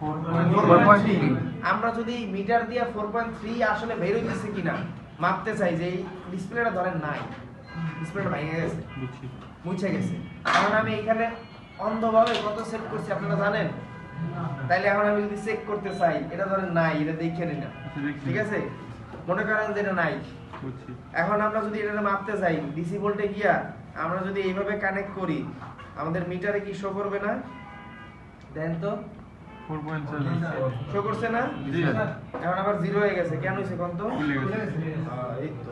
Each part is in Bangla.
4.3 আমরা যদি মিটার দিয়ে 4.3 আসলে বের হইতেছে কিনা মাপতে চাই যে এই ডিসপ্লেটা ধরেন নাই, ডিসপ্লেটা ভেঙে গেছে, মুছে গেছে, এখন আমি এখানে অন্ধভাবে কত সেট করছি আপনারা জানেন? তাইলে এখন আমি যদি চেক করতে চাই, এটা ধরেন নাই, এটা দেখে নিন, ঠিক আছে, মনে করেন যে এটা নাই, এখন আমরা যদি এটা মাপতে চাই ডিসি ভোল্টে গিয়া আমরা যদি এইভাবে কানেক্ট করি আমাদের মিটারে কি শো করবে না? দেন তো 4.7 শো করছে না? এখন আবার জিরো হয়ে গেছে, কেন হইছে কোন তো? এই তো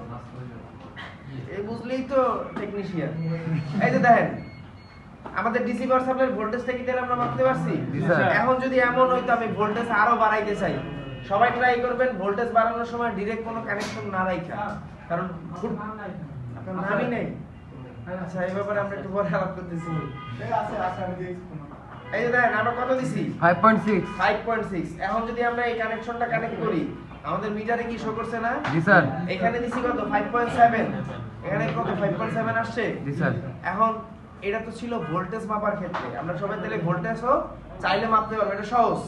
এই বুঝলেই তো টেকনিশিয়ান। এই যে দেখেন আমাদের ডিসি পাওয়ার সাপ্লাইয়ের ভোল্টেজটা কি তাহলে আমরা মাপতে পারছি? এখন যদি এমন হইতো আমি ভোল্টেজ আরো বাড়াইতে চাই, সবাই ট্রাই করবেন ভোল্টেজ বাড়ানোর সময় ডাইরেক্ট কোনো কানেকশন না রাখা, কারণ আপনার নামই নেই। আচ্ছা এই ব্যাপারে আমরা একটু পরে আলাপ করতেছি। এই যে দেখেন আমরা কত দিছি? 5.6 5.6। এখন যদি আমরা এই কানেকশনটা কানেক্ট করি আমাদের মিটারে কি শো করছে না? জি স্যার। এখানে দিছি কত? 5.7। এখানে কত? 5.7 আসছে। জি স্যার। এখন এটা তো ছিল ভোল্টেজ মাপার ক্ষেত্রে, আমরা সবাই তাহলে ভোল্টেজও চাইলে মাপতে পারবো, এটা সহজ।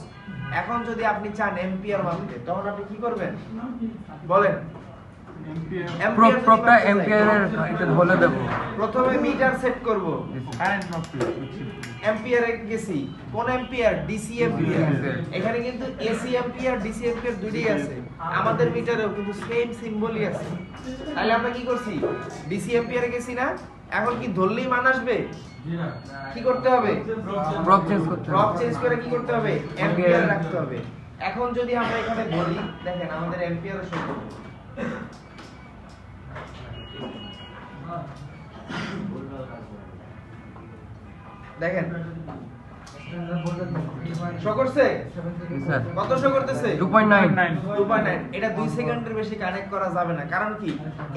এখন যদি আপনি চান এম্পিয়ার মাপতে তখন আপনি কি করবেন বলেন? প্রপটা এম্পিয়ারের এটা বলে দেব। প্রথমে মিটার সেট করব, কারেন্ট মাপতে এম্পিয়ারে গেছি, কোন এম্পিয়ার? DC ampere. এখানে কিন্তু এসি এম্পিয়ার ডিসি এম্পিয়ার দুটোই আছে, আমাদের মিটারেও কিন্তু সেম সিম্বলই আছে। তাহলে আমরা কি করছি? ডিসি এম্পিয়ারে গেছি না, এখন কি ধরলেই মান আসবে? কি করতে হবে? প্রপ চেঞ্জ করতে প্রপ হবে। চেঞ্জ করে কি করতে হবে? এম্পিয়ার রাখতে হবে। এখন যদি আমরা এখানে বলি দেখেন আমাদের এম্পিয়ার শো করবে, দেখেন শো করছে? জি স্যার। কত শো করতেছে? 2.9 2.9। এটা 2 সেকেন্ডের বেশি কানেক্ট করা যাবে না, কারণ কি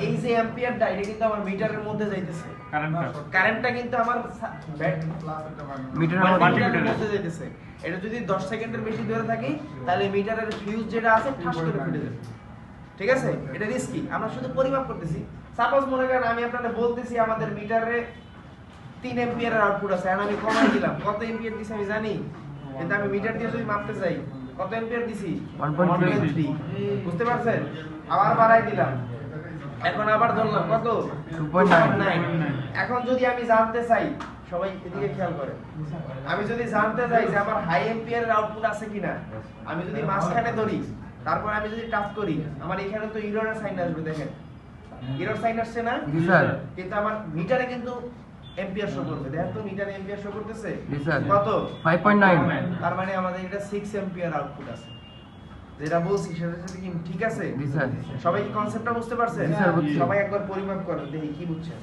এই যে অ্যাম্পিয়ারটা এটা কিন্তু আমার মিটারের মধ্যে যাইতেছে, কারেন্টটা কিন্তু আমার মিটারের মধ্যে যাইতেছে। এটা যদি 10 সেকেন্ডের বেশি ধরে থাকি তাহলে মিটারের ফিউজ যেটা আছে ঠাস করে ফেটে যাবে, ঠিক আছে? এটা রিস্কি, আমরা শুধু পরিমাপ করতেছি। সাপোজ মনে করেন আমি আপনাদের বলতেছি আমাদের মিটারে 3 এম্পিয়ারের আউটপুট আছে, আর আমি কমাই দিলাম, কত এম্পিয়ার দিছি আমি জানি, কিন্তু আমি মিটার দিয়ে যদি মাপতে চাই কত এম্পিয়ার দিছি? 1.3। বুঝতে পারছেন? আবার বাড়াই দিলাম, এখন আবার ধরলাম কত? 2.9। এখন যদি আমি জানতে চাই, সবাই এদিকে খেয়াল করেন, আমি যদি জানতে চাই যে আমার হাই এম্পিয়ারের আউটপুট আছে কিনা, আমি যদি মাঝখানে ধরি তারপর আমি যদি টাচ করি আমার এখানে তো এরর সাইন আসবে, দেখেন এরর সাইন আসছে না? জি স্যার। কিন্তু আমার মিটারে কিন্তু এম্পিয়ার শো করবে, দেখেন তো মিটারে এম্পিয়ার শো করতেছে জি স্যার। কত? 5.9। তার মানে আমাদের এটা 6 এম্পিয়ার আউটপুট আছে, যেটা বলছি সেটার সাথে কি ঠিক আছে? জি স্যার। সবাই কি কনসেপ্টটা বুঝতে পারছেন? জি স্যার, বুঝছি। সবাই একবার পরিমাপ করেন দেখি কি বুঝছেন।